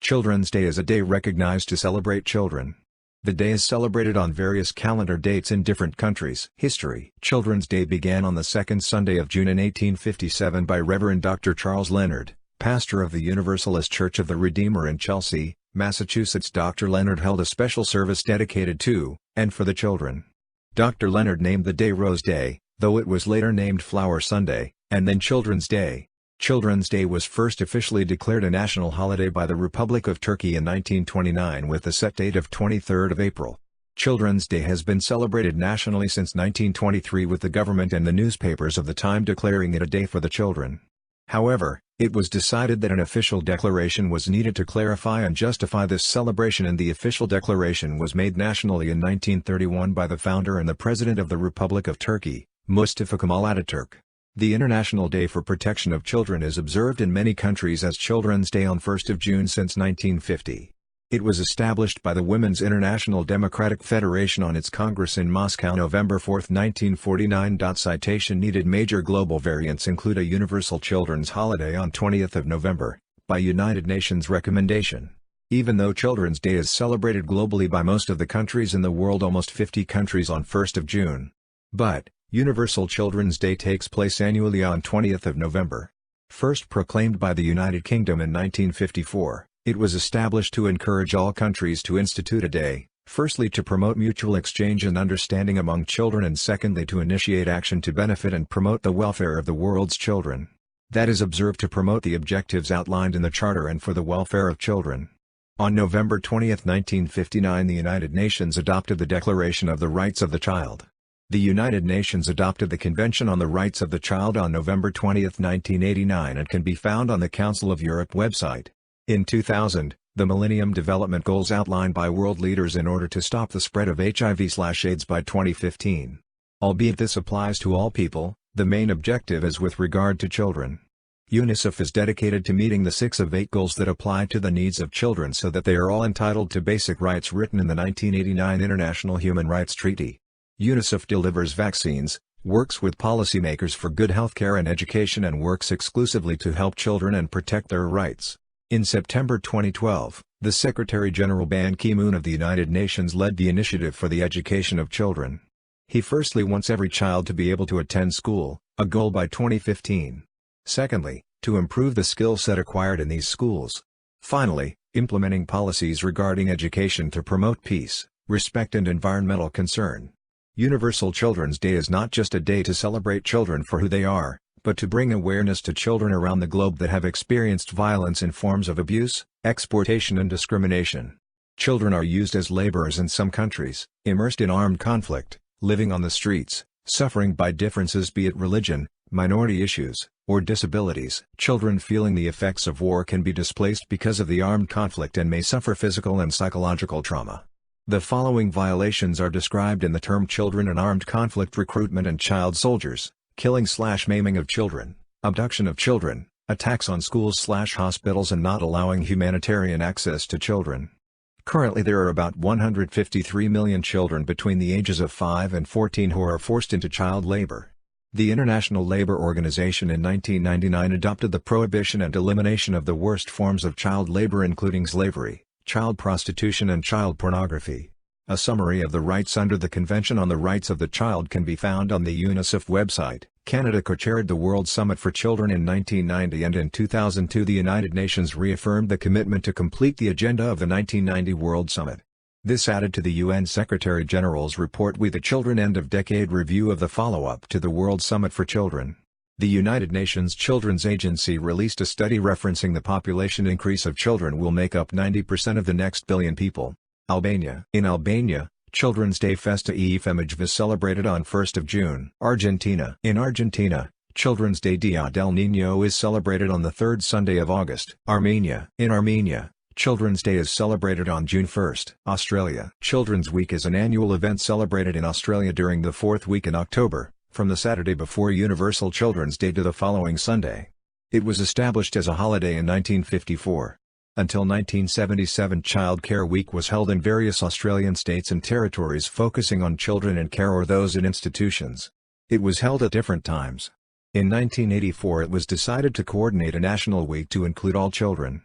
Children's Day is a day recognized to celebrate children. The day is celebrated on various calendar dates in different countries. History: Children's Day began on the second Sunday of June in 1857 by Reverend Dr. Charles Leonard, pastor of the Universalist Church of the Redeemer in Chelsea, Massachusetts. Dr. Leonard held a special service dedicated to, and for the children. Dr. Leonard named the day Rose Day, though it was later named Flower Sunday, and then Children's Day. Children's Day was first officially declared a national holiday by the Republic of Turkey in 1929 with the set date of 23rd of April. Children's Day has been celebrated nationally since 1923, with the government and the newspapers of the time declaring it a day for the children. However, it was decided that an official declaration was needed to clarify and justify this celebration, and the official declaration was made nationally in 1931 by the founder and the President of the Republic of Turkey, Mustafa Kemal Ataturk. The International Day for Protection of Children is observed in many countries as Children's Day on 1st of June since 1950. It was established by the Women's International Democratic Federation on its Congress in Moscow November 4, 1949. Citation needed. Major global variants include a universal children's holiday on 20th of November, by United Nations recommendation. Even though Children's Day is celebrated globally by most of the countries in the world, almost 50 countries, on 1st of June. But Universal Children's Day takes place annually on 20th of November. First proclaimed by the United Kingdom in 1954, it was established to encourage all countries to institute a day, firstly to promote mutual exchange and understanding among children, and secondly to initiate action to benefit and promote the welfare of the world's children. That is observed to promote the objectives outlined in the Charter and for the welfare of children. On November 20, 1959, the United Nations adopted the Declaration of the Rights of the Child. The United Nations adopted the Convention on the Rights of the Child on November 20, 1989, and can be found on the Council of Europe website. In 2000, the Millennium Development Goals outlined by world leaders in order to stop the spread of HIV/AIDS by 2015. Albeit this applies to all people, the main objective is with regard to children. UNICEF is dedicated to meeting the 6 of 8 goals that apply to the needs of children so that they are all entitled to basic rights written in the 1989 International Human Rights Treaty. UNICEF delivers vaccines, works with policymakers for good healthcare and education, and works exclusively to help children and protect their rights. In September 2012, the Secretary-General Ban Ki-moon of the United Nations led the initiative for the education of children. He firstly wants every child to be able to attend school, a goal by 2015. Secondly, to improve the skill set acquired in these schools. Finally, implementing policies regarding education to promote peace, respect and environmental concern. Universal Children's Day is not just a day to celebrate children for who they are, but to bring awareness to children around the globe that have experienced violence in forms of abuse, exploitation and discrimination. Children are used as laborers in some countries, immersed in armed conflict, living on the streets, suffering by differences, be it religion, minority issues, or disabilities. Children feeling the effects of war can be displaced because of the armed conflict and may suffer physical and psychological trauma. The following violations are described in the term children in armed conflict: recruitment and child soldiers, killing/maiming of children, abduction of children, attacks on schools/hospitals, and not allowing humanitarian access to children. Currently there are about 153 million children between the ages of 5 and 14 who are forced into child labor. The International Labour Organization in 1999 adopted the prohibition and elimination of the worst forms of child labor, including slavery, child prostitution and child pornography. A summary of the rights under the Convention on the Rights of the Child can be found on the UNICEF website. Canada co-chaired the World Summit for Children in 1990, and in 2002 the United Nations reaffirmed the commitment to complete the agenda of the 1990 World Summit. This added to the UN Secretary-General's report We the Children end-of-decade review of the follow-up to the World Summit for Children. The United Nations Children's Agency released a study referencing the population increase of children will make up 90% of the next billion people. Albania. In Albania, Children's Day Festa e Femijve is celebrated on 1st of June. Argentina. In Argentina, Children's Day Dia del Niño is celebrated on the 3rd Sunday of August. Armenia. In Armenia, Children's Day is celebrated on June 1st. Australia. Children's Week is an annual event celebrated in Australia during the 4th week in October, from the Saturday before Universal Children's Day to the following Sunday. It was established as a holiday in 1954. Until 1977, Child Care Week was held in various Australian states and territories focusing on children in care or those in institutions. It was held at different times. In 1984 it was decided to coordinate a national week to include all children.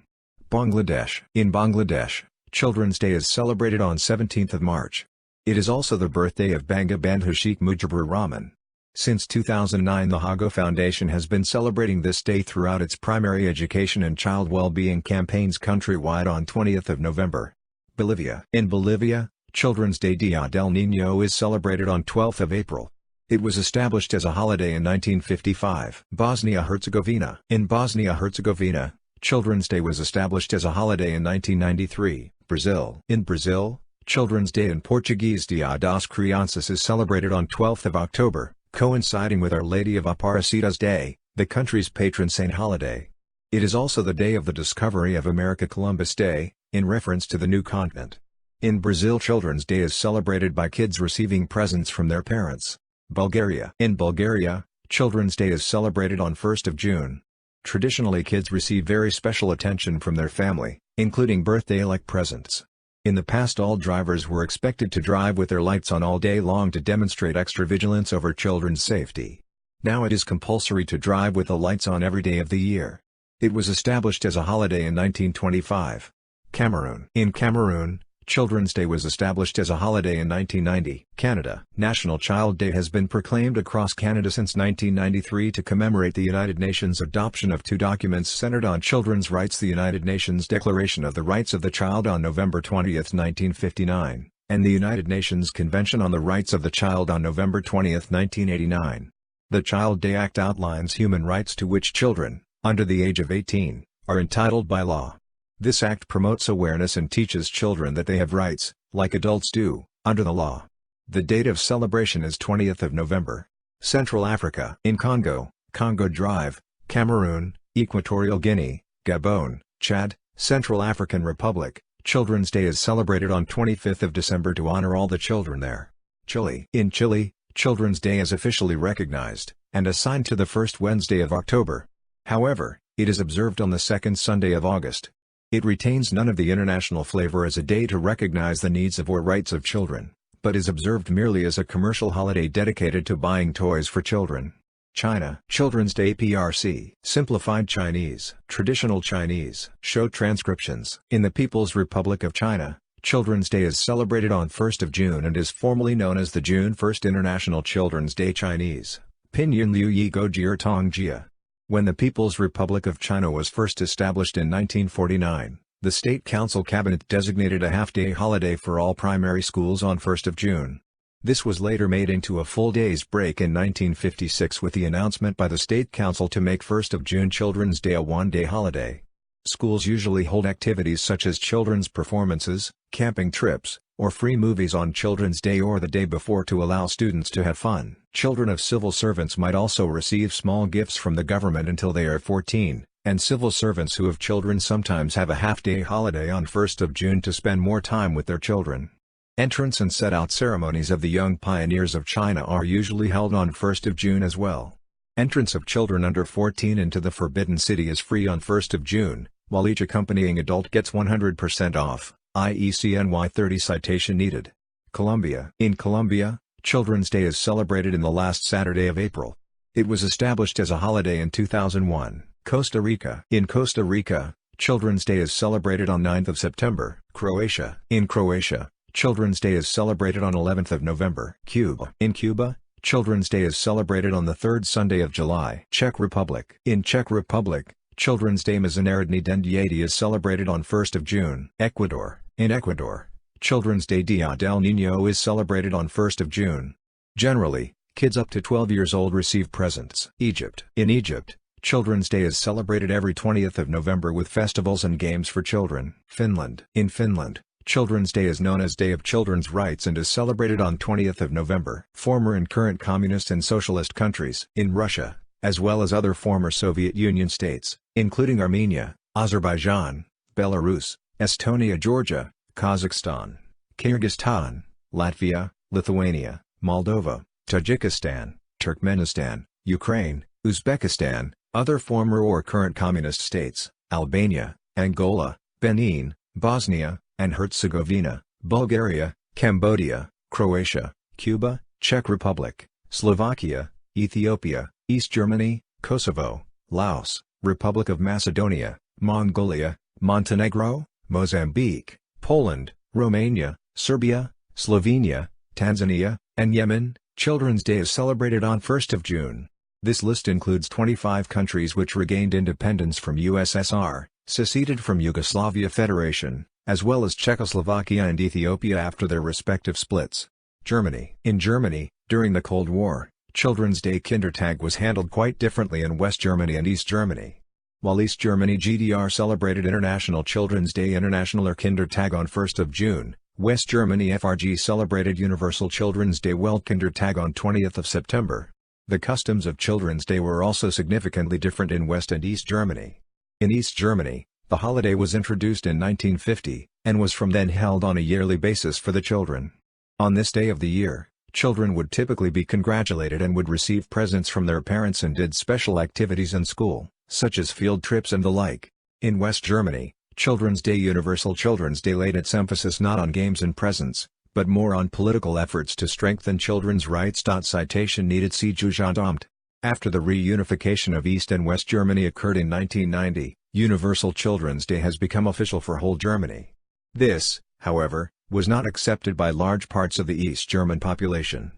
Bangladesh. In Bangladesh, Children's Day is celebrated on 17th of March. It is also the birthday of Bangabandhu Sheikh Mujibur Rahman. Since 2009, the Hago Foundation has been celebrating this day throughout its primary education and child well-being campaigns countrywide on 20th of November. Bolivia. In Bolivia, Children's Day Dia del Niño is celebrated on 12th of April. It was established as a holiday in 1955. Bosnia-Herzegovina. In Bosnia-Herzegovina, Children's Day was established as a holiday in 1993. Brazil. In Brazil, Children's Day in Portuguese Dia das Crianças is celebrated on 12th of October, coinciding with Our Lady of Aparecida's Day, the country's patron saint holiday. It is also the day of the discovery of America, Columbus Day, in reference to the new continent. In Brazil, Children's Day is celebrated by kids receiving presents from their parents. Bulgaria. In Bulgaria, Children's Day is celebrated on 1st of June. Traditionally, kids receive very special attention from their family, including birthday-like presents. In the past, all drivers were expected to drive with their lights on all day long to demonstrate extra vigilance over children's safety. Now it is compulsory to drive with the lights on every day of the year. It was established as a holiday in 1925. Cameroon. In Cameroon, Children's Day was established as a holiday in 1990. Canada. National Child Day has been proclaimed across Canada since 1993 to commemorate the United Nations adoption of two documents centered on children's rights: the United Nations Declaration of the Rights of the Child on November 20, 1959, and the United Nations Convention on the Rights of the Child on November 20, 1989. The Child Day Act outlines human rights to which children, under the age of 18, are entitled by law. This act promotes awareness and teaches children that they have rights, like adults do, under the law. The date of celebration is 20th of November. Central Africa. In Congo, Congo Drive, Cameroon, Equatorial Guinea, Gabon, Chad, Central African Republic, Children's Day is celebrated on 25th of December to honor all the children there. Chile. In Chile, Children's Day is officially recognized, and assigned to the first Wednesday of October. However, it is observed on the second Sunday of August. It retains none of the international flavor as a day to recognize the needs of or rights of children, but is observed merely as a commercial holiday dedicated to buying toys for children. China. Children's Day PRC. Simplified Chinese. Traditional Chinese. Show transcriptions. In the People's Republic of China, Children's Day is celebrated on 1st of June and is formally known as the June 1st International Children's Day Chinese. Pinyin Liu Yi Go Jia Tong Jia. When the People's Republic of China was first established in 1949, the State Council Cabinet designated a half-day holiday for all primary schools on 1st of June. This was later made into a full day's break in 1956 with the announcement by the State Council to make 1st of June Children's Day a one-day holiday. Schools usually hold activities such as children's performances, camping trips, or free movies on Children's Day or the day before to allow students to have fun. Children of civil servants might also receive small gifts from the government until they are 14, and civil servants who have children sometimes have a half-day holiday on 1st of June to spend more time with their children. Entrance and set-out ceremonies of the young pioneers of China are usually held on 1st of June as well. Entrance of children under 14 into the Forbidden City is free on 1st of June, while each accompanying adult gets 100% off, i.e. CNY 30 citation needed. Colombia. In Colombia, Children's Day is celebrated in the last Saturday of April. It was established as a holiday in 2001. Costa Rica. In Costa Rica, Children's Day is celebrated on 9th of September. Croatia. In Croatia, Children's Day is celebrated on 11th of November. Cuba. In Cuba, Children's Day is celebrated on the third Sunday of July. Czech Republic. In Czech Republic, Children's Day Mezinárodní den dětí is celebrated on 1st of June. Ecuador. In Ecuador, Children's Day Dia del Niño is celebrated on 1st of June. Generally, kids up to 12 years old receive presents. Egypt. In Egypt, Children's Day is celebrated every 20th of November with festivals and games for children. Finland. In Finland, Children's Day is known as Day of Children's Rights and is celebrated on 20th of November. Former and current communist and socialist countries. In Russia, as well as other former Soviet Union states, including Armenia, Azerbaijan, Belarus, Estonia, Georgia, Kazakhstan, Kyrgyzstan, Latvia, Lithuania, Moldova, Tajikistan, Turkmenistan, Ukraine, Uzbekistan, other former or current communist states, Albania, Angola, Benin, Bosnia and Herzegovina, Bulgaria, Cambodia, Croatia, Cuba, Czech Republic, Slovakia, Ethiopia, East Germany, Kosovo, Laos, Republic of Macedonia, Mongolia, Montenegro, Mozambique, Poland, Romania, Serbia, Slovenia, Tanzania, and Yemen, Children's Day is celebrated on 1st of June. This list includes 25 countries which regained independence from USSR, seceded from Yugoslavia Federation, as well as Czechoslovakia and Ethiopia after their respective splits. Germany. In Germany, during the Cold War, Children's Day Kindertag was handled quite differently in West Germany and East Germany. While East Germany GDR celebrated International Children's Day International or Kindertag on 1st of June, West Germany FRG celebrated Universal Children's Day Weltkindertag on 20th of September. The customs of Children's Day were also significantly different in West and East Germany. In East Germany, the holiday was introduced in 1950, and was from then held on a yearly basis for the children. On this day of the year, children would typically be congratulated and would receive presents from their parents and did special activities in school, such as field trips and the like. In West Germany, Children's Day Universal Children's Day laid its emphasis not on games and presents, but more on political efforts to strengthen children's rights. Citation needed. See Jugendamt. After the reunification of East and West Germany occurred in 1990, Universal Children's Day has become official for whole Germany. This, however, was not accepted by large parts of the East German population.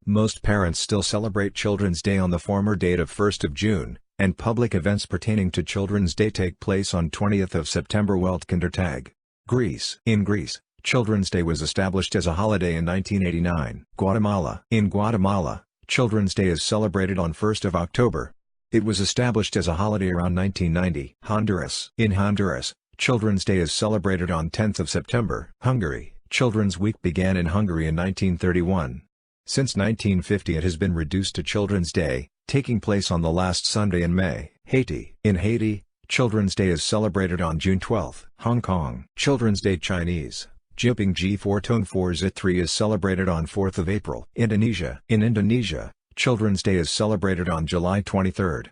Most parents still celebrate Children's Day on the former date of 1st of June, and public events pertaining to Children's Day take place on 20th of September. Weltkindertag. Greece. In Greece, Children's Day was established as a holiday in 1989. Guatemala. In Guatemala, Children's Day is celebrated on 1st of October. It was established as a holiday around 1990. Honduras. In Honduras, Children's Day is celebrated on 10th of September. Hungary. Children's Week began in Hungary in 1931. Since 1950 it has been reduced to Children's Day, taking place on the last Sunday in May. Haiti. In Haiti, Children's Day is celebrated on June 12. Hong Kong. Children's Day Chinese, Jiping G4 Tone 4 Zit 3 is celebrated on 4th of April. Indonesia. In Indonesia, Children's Day is celebrated on July 23.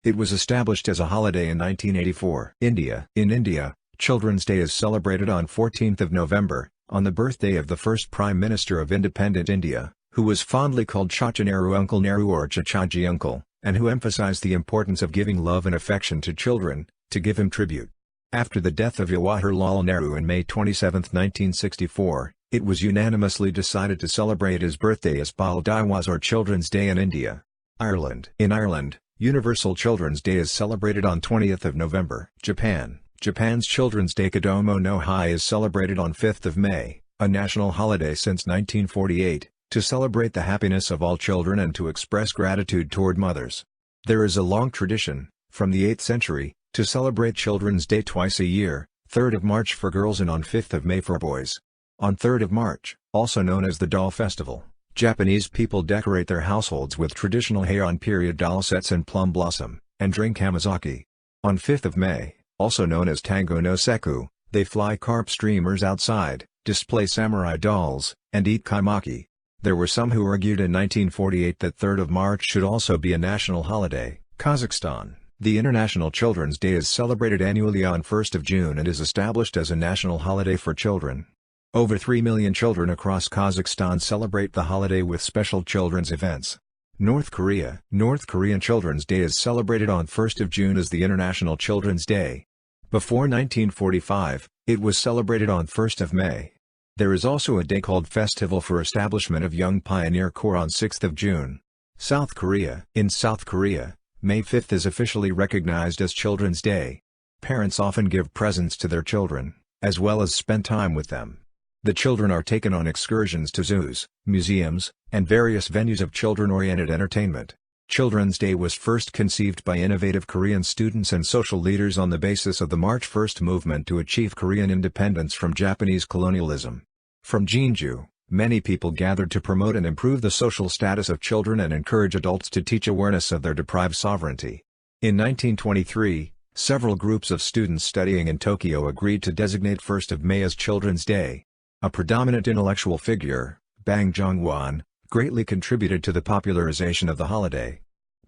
It was established as a holiday in 1984. India. In India, Children's Day is celebrated on 14th of November, on the birthday of the first Prime Minister of independent India, who was fondly called Chacha Nehru, Uncle Nehru or Chachaji Uncle, and who emphasized the importance of giving love and affection to children, to give him tribute. After the death of Jawaharlal Nehru in May 27, 1964, it was unanimously decided to celebrate his birthday as Bal Diwas or Children's Day in India. Ireland. In Ireland, Universal Children's Day is celebrated on 20th of November. Japan. Japan's Children's Day Kodomo no Hi is celebrated on 5th of May, a national holiday since 1948, to celebrate the happiness of all children and to express gratitude toward mothers. There is a long tradition, from the 8th century, to celebrate Children's Day twice a year, 3rd of March for girls and on 5th of May for boys. On 3rd of March, also known as the Doll Festival, Japanese people decorate their households with traditional heian period doll sets and plum blossom, and drink hamazaki. On 5th of May, also known as Tango no Seku, they fly carp streamers outside, display samurai dolls, and eat kaimaki. There were some who argued in 1948 that 3rd of March should also be a national holiday. Kazakhstan. The International Children's Day is celebrated annually on 1st of June and is established as a national holiday for children. Over 3 million children across Kazakhstan celebrate the holiday with special children's events. North Korea. North Korean Children's Day is celebrated on 1st of June as the International Children's Day. Before 1945, it was celebrated on 1st of May. There is also a day called Festival for Establishment of Young Pioneer Corps on 6th of June. South Korea. In South Korea, May 5th is officially recognized as Children's Day. Parents often give presents to their children, as well as spend time with them. The children are taken on excursions to zoos, museums, and various venues of children-oriented entertainment. Children's Day was first conceived by innovative Korean students and social leaders on the basis of the March 1st movement to achieve Korean independence from Japanese colonialism. From Jeonju, many people gathered to promote and improve the social status of children and encourage adults to teach awareness of their deprived sovereignty. In 1923, several groups of students studying in Tokyo agreed to designate 1st of May as Children's Day. A predominant intellectual figure, Bang Jong-won, greatly contributed to the popularization of the holiday.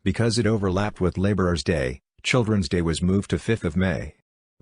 Because it overlapped with Laborers' Day, Children's Day was moved to 5th of May.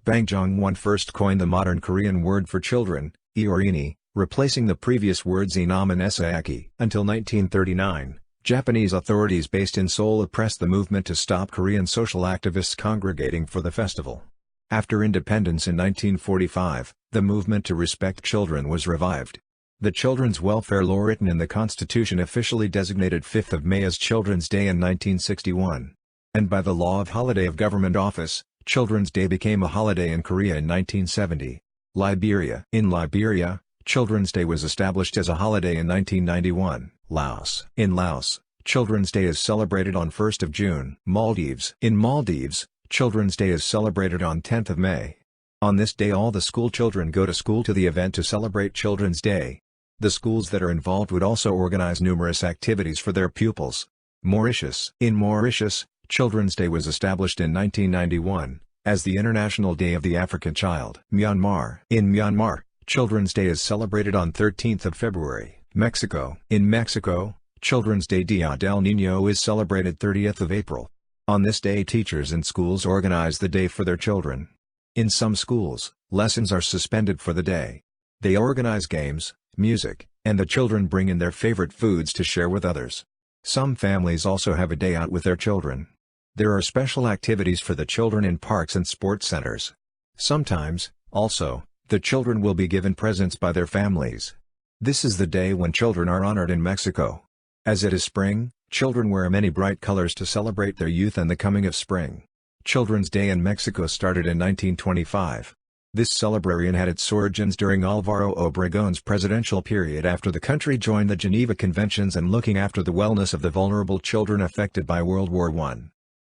Bang Jong-won first coined the modern Korean word for children, iorini, replacing the previous words inam and esaeki. Until 1939, Japanese authorities based in Seoul oppressed the movement to stop Korean social activists congregating for the festival. After independence in 1945, the movement to respect children was revived. The children's welfare law written in the Constitution officially designated 5th of May as Children's Day in 1961. And by the law of holiday of government office, Children's Day became a holiday in Korea in 1970. Liberia. In Liberia, Children's Day was established as a holiday in 1991. Laos. In Laos, Children's Day is celebrated on 1st of June. Maldives. In Maldives, Children's Day is celebrated on 10th of May. On this day all the school children go to school to the event to celebrate Children's Day. The schools that are involved would also organize numerous activities for their pupils. Mauritius. In Mauritius, Children's Day was established in 1991, as the International Day of the African Child. Myanmar. In Myanmar, Children's Day is celebrated on 13th of February. Mexico. In Mexico, Children's Day Dia del Niño is celebrated 30th of April. On this day teachers in schools organize the day for their children. In some schools, lessons are suspended for the day. They organize games, music, and the children bring in their favorite foods to share with others. Some families also have a day out with their children. There are special activities for the children in parks and sports centers. Sometimes, also, the children will be given presents by their families. This is the day when children are honored in Mexico. As it is spring, children wear many bright colors to celebrate their youth and the coming of spring. Children's Day in Mexico started in 1925. This celebration had its origins during Álvaro Obregón's presidential period after the country joined the Geneva Conventions and looking after the wellness of the vulnerable children affected by World War I.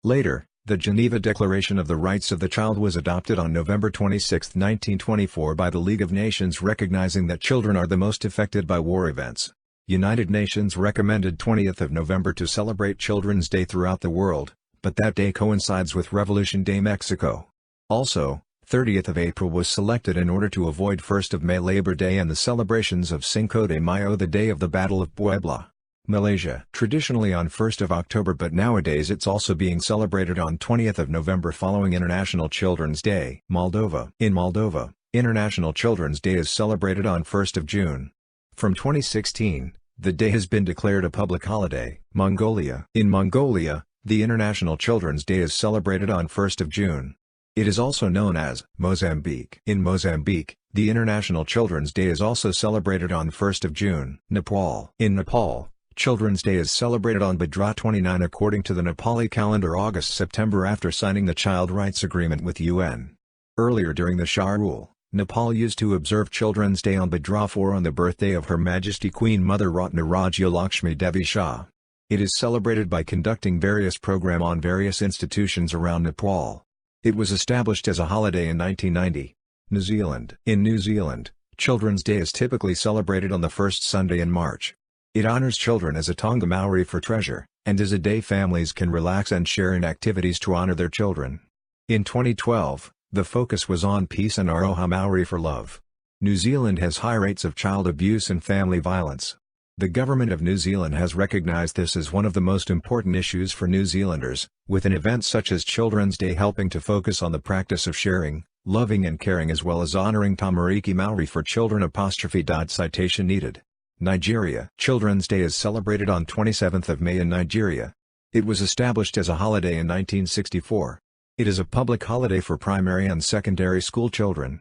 Later, the Geneva Declaration of the Rights of the Child was adopted on November 26, 1924 by the League of Nations, recognizing that children are the most affected by war events. United Nations recommended 20th of November to celebrate Children's Day throughout the world, but that day coincides with Revolution Day Mexico. Also, 30th of April was selected in order to avoid 1st of May Labor Day and the celebrations of Cinco de Mayo, the day of the Battle of Puebla. Malaysia. Traditionally on 1st of October, but nowadays it's also being celebrated on 20th of November following International Children's Day. Moldova. In Moldova, International Children's Day is celebrated on 1st of June. From 2016, the day has been declared a public holiday. Mongolia. In Mongolia, the International Children's Day is celebrated on 1st of June. It is also known as Mozambique. In Mozambique, the International Children's Day is also celebrated on 1st of June. Nepal. In Nepal, Children's Day is celebrated on Bhadra 29 according to the Nepali calendar, August-September, after signing the Child Rights Agreement with UN. Earlier during the Shah rule, Nepal used to observe Children's Day on Bhadra 4 on the birthday of Her Majesty Queen Mother Ratna Rajya Lakshmi Devi Shah. It is celebrated by conducting various programs on various institutions around Nepal. It was established as a holiday in 1990. New Zealand. In New Zealand, Children's Day is typically celebrated on the first Sunday in March. It honors children as a Tonga Maori for treasure, and is a day families can relax and share in activities to honor their children. In 2012, the focus was on peace and Aroha Maori for love. New Zealand has high rates of child abuse and family violence. The government of New Zealand has recognized this as one of the most important issues for New Zealanders, with an event such as Children's Day helping to focus on the practice of sharing, loving and caring, as well as honoring Tamariki Maori for children. Citation needed. Nigeria. Children's Day is celebrated on 27th of May in Nigeria. It was established as a holiday in 1964. It is a public holiday for primary and secondary school children.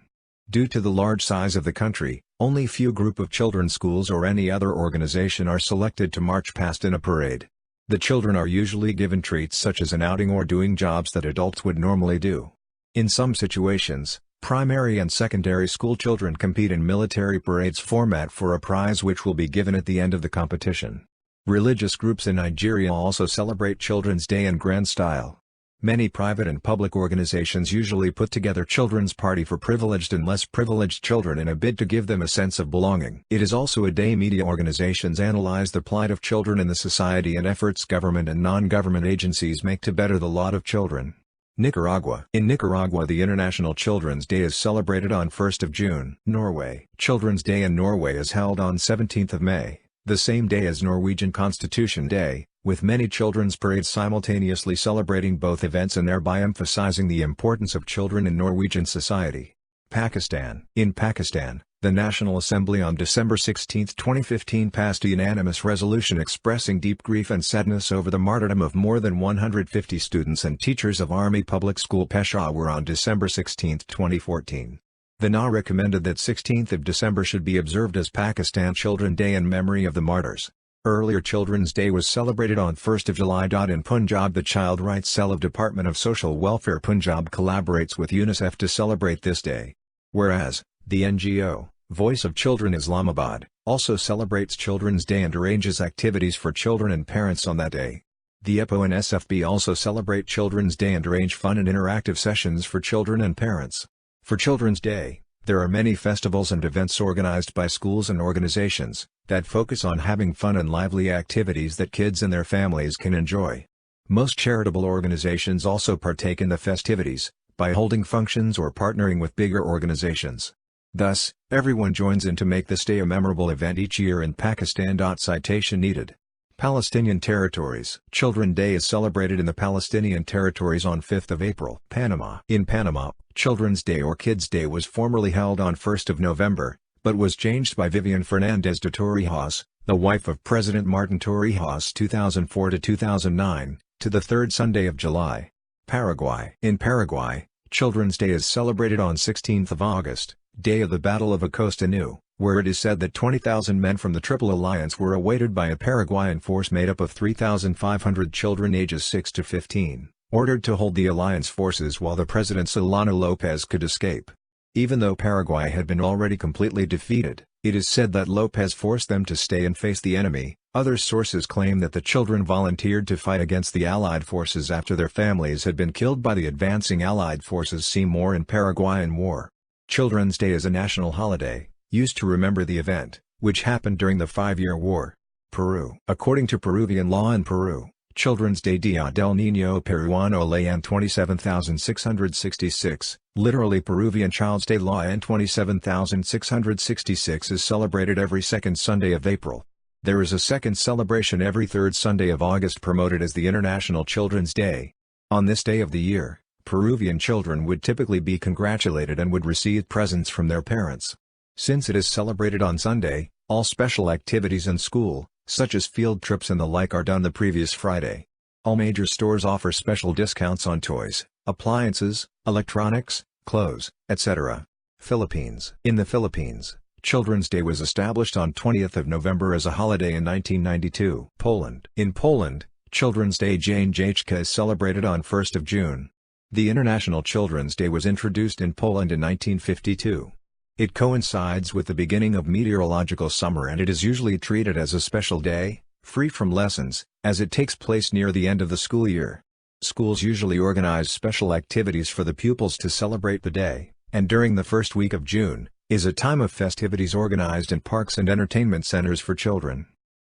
Due to the large size of the country, only few group of children's schools or any other organization are selected to march past in a parade. The children are usually given treats such as an outing or doing jobs that adults would normally do. In some situations, primary and secondary school children compete in military parades format for a prize which will be given at the end of the competition. Religious groups in Nigeria also celebrate Children's Day in grand style. Many private and public organizations usually put together children's party for privileged and less privileged children in a bid to give them a sense of belonging. It is also a day media organizations analyze the plight of children in the society and efforts government and non-government agencies make to better the lot of children. Nicaragua. In Nicaragua, the International Children's Day is celebrated on 1st of June. Norway. Children's Day in Norway is held on 17th of May, the same day as Norwegian Constitution Day, with many children's parades simultaneously celebrating both events and thereby emphasizing the importance of children in Norwegian society. Pakistan. In Pakistan, The National Assembly on December 16, 2015 passed a unanimous resolution expressing deep grief and sadness over the martyrdom of more than 150 students and teachers of Army Public School Peshawar on December 16, 2014. The NA recommended that 16th of December should be observed as Pakistan Children's Day in memory of the martyrs. Earlier Children's Day was celebrated on 1st of July. In Punjab, the Child Rights Cell of Department of Social Welfare Punjab collaborates with UNICEF to celebrate this day. Whereas, the NGO, Voice of Children Islamabad, also celebrates Children's Day and arranges activities for children and parents on that day. The EPO and SFB also celebrate Children's Day and arrange fun and interactive sessions for children and parents. For Children's Day, there are many festivals and events organized by schools and organizations that focus on having fun and lively activities that kids and their families can enjoy. Most charitable organizations also partake in the festivities by holding functions or partnering with bigger organizations. Thus, everyone joins in to make this day a memorable event each year in Pakistan. Citation needed. Palestinian territories. Children's Day is celebrated in the Palestinian territories on 5th of April. Panama. In Panama, Children's Day or Kids' Day was formerly held on 1st of November, but was changed by Vivian Fernandez de Torrijos, the wife of President Martin Torrijos 2004 to 2009, to the third Sunday of July. Paraguay. In Paraguay, Children's Day is celebrated on 16th of August, day of the Battle of Acostanú, where it is said that 20,000 men from the Triple Alliance were awaited by a Paraguayan force made up of 3,500 children ages 6 to 15, ordered to hold the alliance forces while the President Solano Lopez could escape. Even though Paraguay had been already completely defeated, it is said that Lopez forced them to stay and face the enemy. Other sources claim that the children volunteered to fight against the Allied forces after their families had been killed by the advancing Allied forces. See more in Paraguayan War. Children's Day is a national holiday, used to remember the event, which happened during the 5-Year War. Peru. According to Peruvian law in Peru, Children's Day Día del Niño Peruano Ley N 27666, literally Peruvian Child's Day Law N 27666 is celebrated every second Sunday of April. There is a second celebration every third Sunday of August promoted as the International Children's Day. On this day of the year, Peruvian children would typically be congratulated and would receive presents from their parents. Since it is celebrated on Sunday, all special activities in school, such as field trips and the like, are done the previous Friday. All major stores offer special discounts on toys, appliances, electronics, clothes, etc. Philippines. In the Philippines, Children's Day was established on 20th of November as a holiday in 1992. Poland. In Poland, Children's Day Janjachka is celebrated on 1st of June. The International Children's Day was introduced in Poland in 1952. It coincides with the beginning of meteorological summer and it is usually treated as a special day, free from lessons, as it takes place near the end of the school year. Schools usually organize special activities for the pupils to celebrate the day, and during the first week of June, is a time of festivities organized in parks and entertainment centers for children.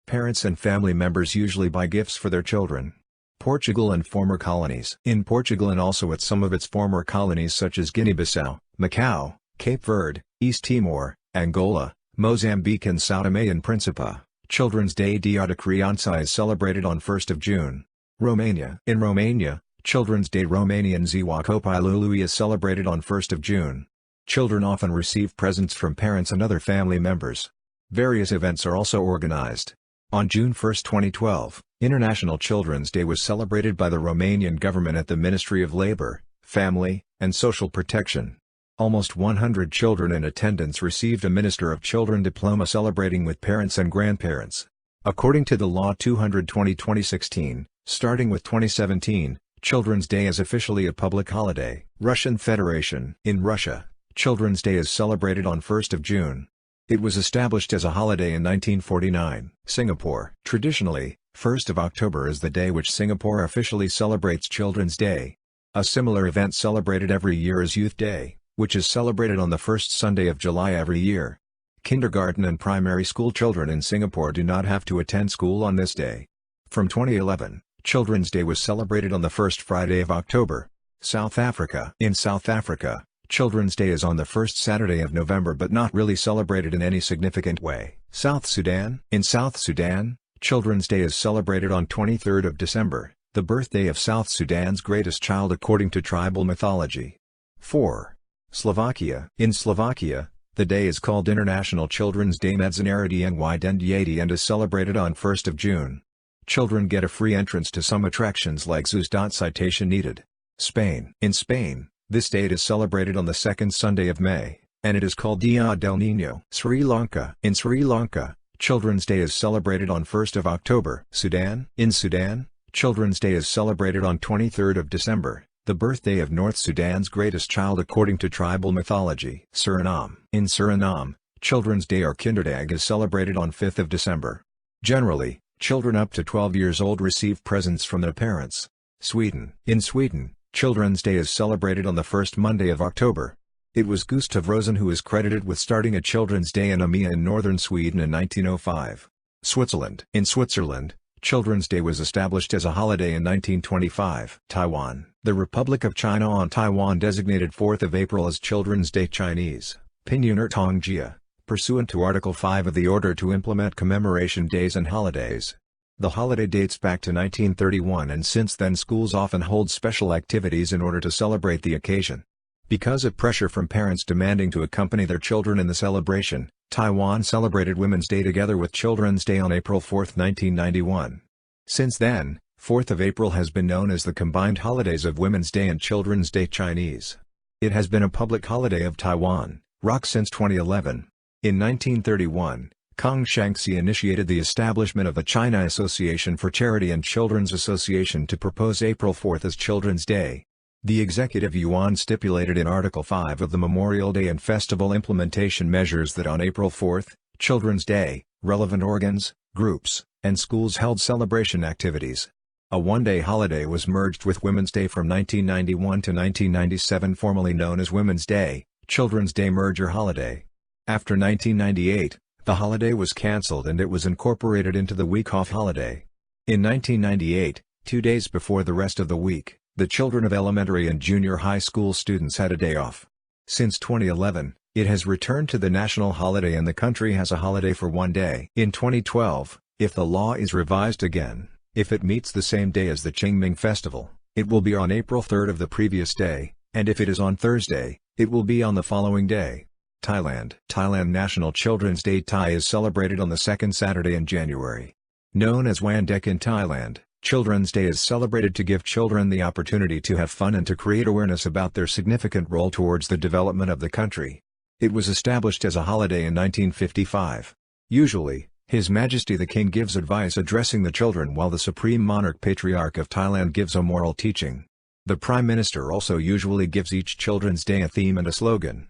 Parents and family members usually buy gifts for their children. Portugal and former colonies. In Portugal and also at some of its former colonies such as Guinea-Bissau, Macau, Cape Verde, East Timor, Angola, Mozambique and São Tomé and Príncipe, Children's Day Dia de Criança is celebrated on 1st of June. Romania. In Romania, Children's Day Romanian Ziua Copilului is celebrated on 1st of June. Children often receive presents from parents and other family members. Various events are also organized. On June 1, 2012, International Children's Day was celebrated by the Romanian government at the Ministry of Labor, Family, and Social Protection. Almost 100 children in attendance received a Minister of Children diploma celebrating with parents and grandparents. According to the Law 220/2016, starting with 2017, Children's Day is officially a public holiday. Russian Federation. In Russia, Children's Day is celebrated on 1st of June. It was established as a holiday in 1949. Singapore. Traditionally, 1st of October is the day which Singapore officially celebrates Children's Day. A similar event celebrated every year is Youth Day, which is celebrated on the first Sunday of July every year. Kindergarten and primary school children in Singapore do not have to attend school on this day. From 2011, Children's Day was celebrated on the first Friday of October. South Africa. In South Africa, Children's Day is on the first Saturday of November but not really celebrated in any significant way. South Sudan. In South Sudan, Children's Day is celebrated on 23rd of December, the birthday of South Sudan's greatest child according to tribal mythology. 4. Slovakia. In Slovakia, The day is called International Children's Day Mezzanarity and is celebrated on 1st of June. Children get a free entrance to some attractions like zoos. Citation needed. Spain. In Spain, this date is celebrated on the second Sunday of May, and it is called Dia del Niño. Sri Lanka. In Sri Lanka, Children's Day is celebrated on 1st of October. Sudan. In Sudan, Children's Day is celebrated on 23rd of December, the birthday of North Sudan's greatest child according to tribal mythology. Suriname. In Suriname, Children's Day or Kinderdag is celebrated on 5th of December. Generally, children up to 12 years old receive presents from their parents. Sweden. In Sweden, Children's Day is celebrated on the first Monday of October. It was Gustav Rosen who is credited with starting a Children's Day in Umeå in northern Sweden in 1905. Switzerland. In Switzerland, Children's Day was established as a holiday in 1925. Taiwan. The Republic of China on Taiwan designated 4th of April as Children's Day Chinese, Pinyin Tongjia, pursuant to Article 5 of the Order to Implement Commemoration Days and Holidays. The holiday dates back to 1931 and since then schools often hold special activities in order to celebrate the occasion. Because of pressure from parents demanding to accompany their children in the celebration, Taiwan celebrated Women's Day together with Children's Day on April 4, 1991. Since then, 4th of April has been known as the combined holidays of Women's Day and Children's Day Chinese. It has been a public holiday of Taiwan, ROC since 2011. In 1931, Kong Shangxi initiated the establishment of the China Association for Charity and Children's Association to propose April 4 as Children's Day. The Executive Yuan stipulated in Article 5 of the Memorial Day and Festival Implementation Measures that on April 4, Children's Day, relevant organs, groups, and schools held celebration activities. A one-day holiday was merged with Women's Day from 1991 to 1997, formerly known as Women's Day, Children's Day merger holiday. After 1998, the holiday was cancelled and it was incorporated into the week-off holiday. In 1998, 2 days before the rest of the week, the children of elementary and junior high school students had a day off. Since 2011, it has returned to the national holiday and the country has a holiday for one day. In 2012, if the law is revised again, if it meets the same day as the Qingming festival, it will be on April 3 of the previous day, and if it is on Thursday, it will be on the following day. Thailand. Thailand National Children's Day Thai is celebrated on the second Saturday in January. Known as Wan Dek in Thailand, Children's Day is celebrated to give children the opportunity to have fun and to create awareness about their significant role towards the development of the country. It was established as a holiday in 1955. Usually, His Majesty the King gives advice addressing the children while the Supreme Monarch Patriarch of Thailand gives a moral teaching. The Prime Minister also usually gives each Children's Day a theme and a slogan.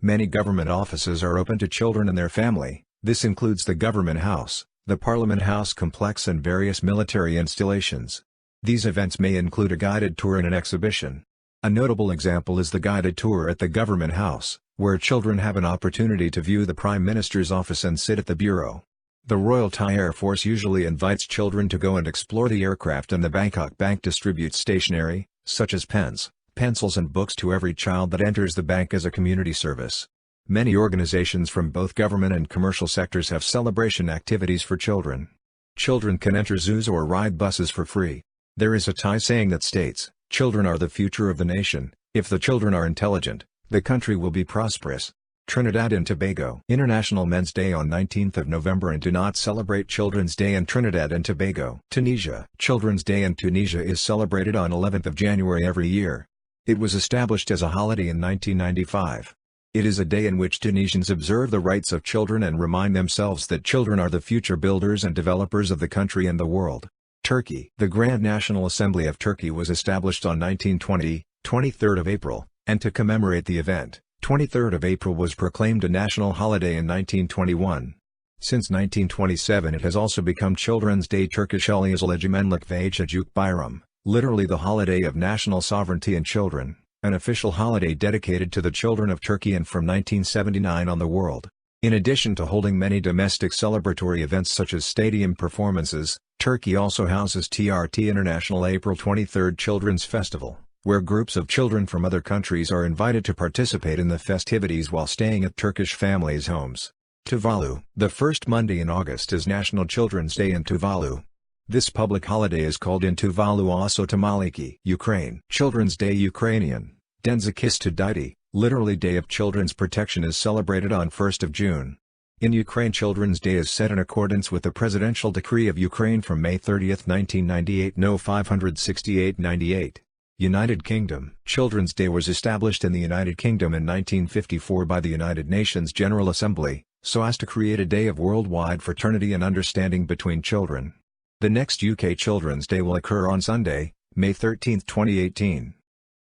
Many government offices are open to children and their family. This includes the Government House, the Parliament House complex and various military installations. These events may include a guided tour and an exhibition. A notable example is the guided tour at the Government House, where children have an opportunity to view the Prime Minister's office and sit at the bureau. The Royal Thai Air Force usually invites children to go and explore the aircraft, and the Bangkok Bank distributes stationery, such as pens, pencils and books to every child that enters the bank as a community service. Many organizations from both government and commercial sectors have celebration activities for children. Children can enter zoos or ride buses for free. There is a Thai saying that states, "Children are the future of the nation. If the children are intelligent, the country will be prosperous." Trinidad and Tobago. International Men's Day on 19th of November and do not celebrate Children's Day in Trinidad and Tobago. Tunisia. Children's Day in Tunisia is celebrated on 11th of January every year. It was established as a holiday in 1995. It is a day in which Tunisians observe the rights of children and remind themselves that children are the future builders and developers of the country and the world. Turkey. The Grand National Assembly of Turkey was established on 1920, 23rd of April, and to commemorate the event, 23rd of April was proclaimed a national holiday in 1921. Since 1927 it has also become Children's Day Turkish Egemenlik ve Çocuk Bayram, literally the holiday of national sovereignty and children. An official holiday dedicated to the children of Turkey and from 1979 on the world. In addition to holding many domestic celebratory events such as stadium performances, Turkey also houses TRT International April 23rd Children's Festival, where groups of children from other countries are invited to participate in the festivities while staying at Turkish families' homes. Tuvalu. The first Monday in August is National Children's Day in Tuvalu. This public holiday is called in Tuvalu also Tamaliki. Ukraine. Children's Day Ukrainian, Den Zakisty Diti, Literally Day of Children's Protection is celebrated on 1st of June. In Ukraine, Children's Day is set in accordance with the Presidential Decree of Ukraine from May 30, 1998 No. 568/98. United Kingdom. Children's Day was established in the United Kingdom in 1954 by the United Nations General Assembly, so as to create a day of worldwide fraternity and understanding between children. The next UK Children's Day will occur on Sunday, May 13, 2018.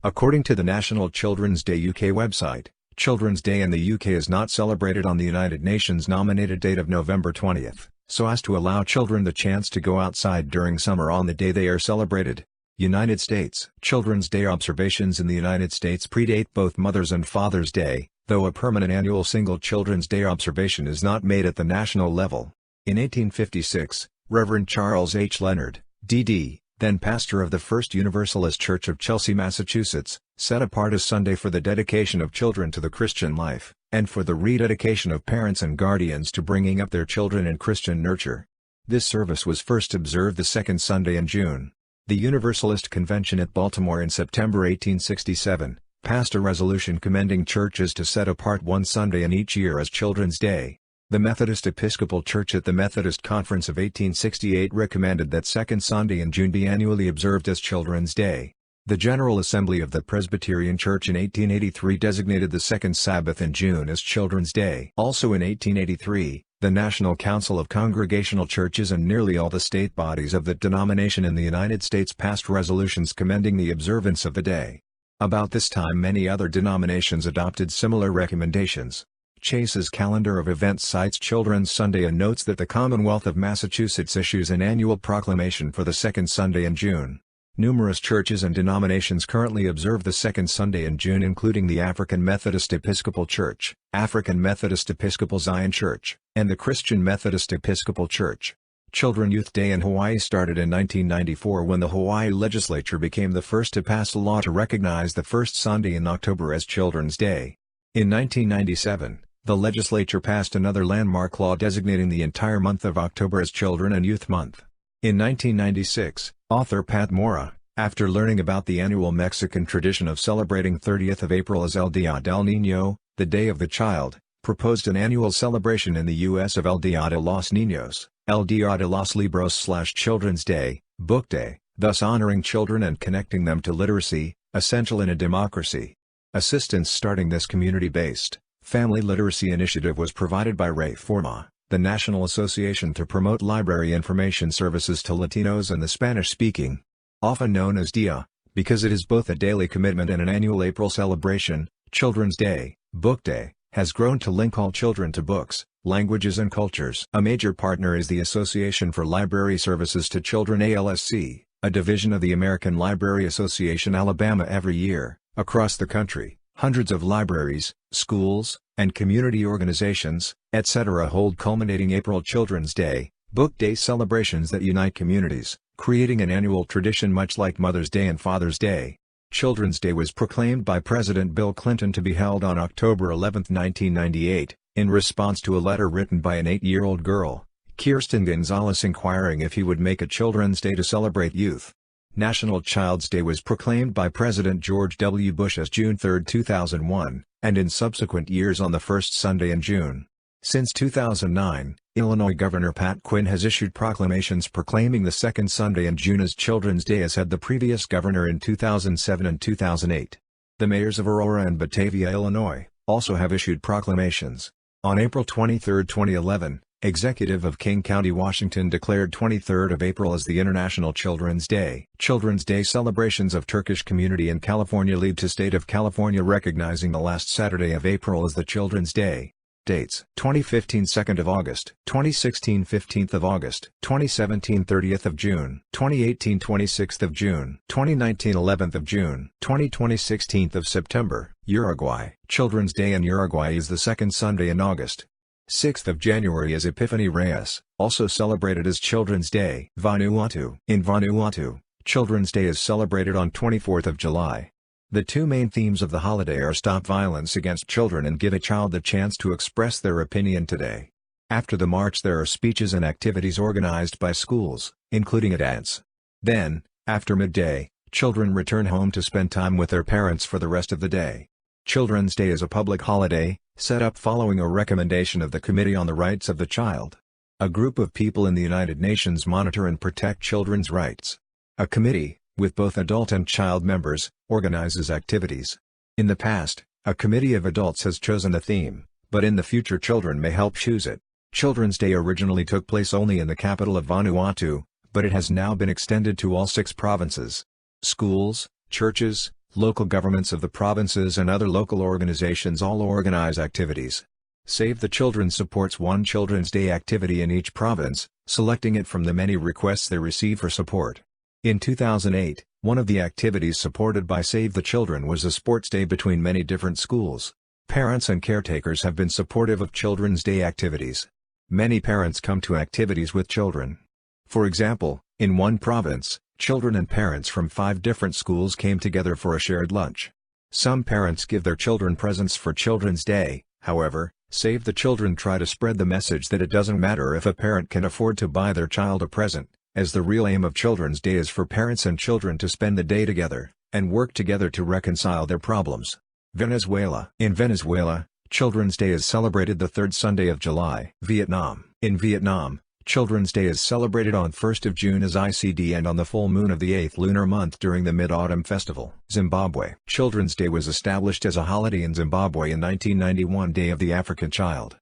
According to the National Children's Day UK website, Children's Day in the UK is not celebrated on the United Nations nominated date of November 20, so as to allow children the chance to go outside during summer on the day they are celebrated. United States. Children's Day observations in the United States predate both Mother's and Father's Day, though a permanent annual single Children's Day observation is not made at the national level. In 1856, Reverend Charles H. Leonard, D.D., then pastor of the First Universalist Church of Chelsea, Massachusetts, set apart a Sunday for the dedication of children to the Christian life, and for the rededication of parents and guardians to bringing up their children in Christian nurture. This service was first observed the second Sunday in June. The Universalist Convention at Baltimore in September 1867, passed a resolution commending churches to set apart one Sunday in each year as Children's Day. The Methodist Episcopal Church at the Methodist Conference of 1868 recommended that second Sunday in June be annually observed as Children's Day. The General Assembly of the Presbyterian Church in 1883 designated the second Sabbath in June as Children's Day. Also in 1883, the National Council of Congregational Churches and nearly all the state bodies of that denomination in the United States passed resolutions commending the observance of the day. About this time many other denominations adopted similar recommendations. Chase's calendar of events cites Children's Sunday and notes that the Commonwealth of Massachusetts issues an annual proclamation for the second Sunday in June. Numerous churches and denominations currently observe the second Sunday in June, including the African Methodist Episcopal Church, African Methodist Episcopal Zion Church, and the Christian Methodist Episcopal Church. Children Youth Day in Hawaii started in 1994 when the Hawaii legislature became the first to pass a law to recognize the first Sunday in October as Children's Day. In 1997, the legislature passed another landmark law designating the entire month of October as Children and Youth Month. In 1996, author Pat Mora, after learning about the annual Mexican tradition of celebrating 30th of April as El Día del Niño, the Day of the Child, proposed an annual celebration in the U.S. of El Día de los Niños, El Día de los Libros/Children's Day, Book Day, thus honoring children and connecting them to literacy, essential in a democracy. Assistance starting this community-based, family literacy initiative was provided by Reforma, the National Association to Promote Library Information Services to Latinos and the Spanish-speaking. Often known as DIA, because it is both a daily commitment and an annual April celebration, Children's Day, Book Day, has grown to link all children to books, languages and cultures. A major partner is the Association for Library Services to Children ALSC, a division of the American Library Association Alabama. Every year, across the country, hundreds of libraries, schools, and community organizations, etc. hold culminating April Children's Day, Book Day celebrations that unite communities, creating an annual tradition much like Mother's Day and Father's Day. Children's Day was proclaimed by President Bill Clinton to be held on October 11, 1998, in response to a letter written by an 8-year-old girl, Kirsten Gonzalez, inquiring if he would make a Children's Day to celebrate youth. National Child's Day was proclaimed by President George W. Bush as June 3, 2001, and in subsequent years on the first Sunday in June. Since 2009, Illinois Governor Pat Quinn has issued proclamations proclaiming the second Sunday in June as Children's Day, as had the previous governor in 2007 and 2008. The mayors of Aurora and Batavia, Illinois, also have issued proclamations. On April 23, 2011, Executive of King County, Washington declared 23rd of April as the International Children's Day. Children's Day celebrations of Turkish community in California lead to State of California recognizing the last Saturday of April as the Children's Day. Dates: 2015 2nd of August, 2016 15th of August, 2017 30th of June, 2018 26th of June, 2019 11th of June, 2020 16th of September. Uruguay. Children's Day in Uruguay is the second Sunday in August. 6th of January is Epiphany Reyes, also celebrated as Children's Day. Vanuatu. In Vanuatu, Children's Day is celebrated on 24th of July. The two main themes of the holiday are Stop Violence Against Children and Give a Child the Chance to Express Their Opinion Today. After the march there are speeches and activities organized by schools, including a dance. Then, after midday, children return home to spend time with their parents for the rest of the day. Children's Day is a public holiday, set up following a recommendation of the Committee on the Rights of the Child. A group of people in the United Nations monitor and protect children's rights. A committee, with both adult and child members, organizes activities. In the past, a committee of adults has chosen a theme, but in the future children may help choose it. Children's Day originally took place only in the capital of Vanuatu, but it has now been extended to all 6 provinces. Schools, churches, local governments of the provinces and other local organizations all organize activities. Save the Children supports one Children's Day activity in each province, selecting it from the many requests they receive for support. In 2008, one of the activities supported by Save the Children was a sports day between many different schools. Parents and caretakers have been supportive of Children's Day activities. Many parents come to activities with children. For example, in one province, children and parents from 5 different schools came together for a shared lunch. Some parents give their children presents for Children's Day. However, Save the Children try to spread the message that it doesn't matter if a parent can afford to buy their child a present, as the real aim of Children's Day is for parents and children to spend the day together, and work together to reconcile their problems. Venezuela. In Venezuela, Children's Day is celebrated the 3rd Sunday of July. Vietnam. In Vietnam, Children's Day is celebrated on 1st of June as ICD and on the full moon of the 8th lunar month during the Mid-Autumn Festival. Zimbabwe. Children's Day was established as a holiday in Zimbabwe in 1991, Day of the African Child.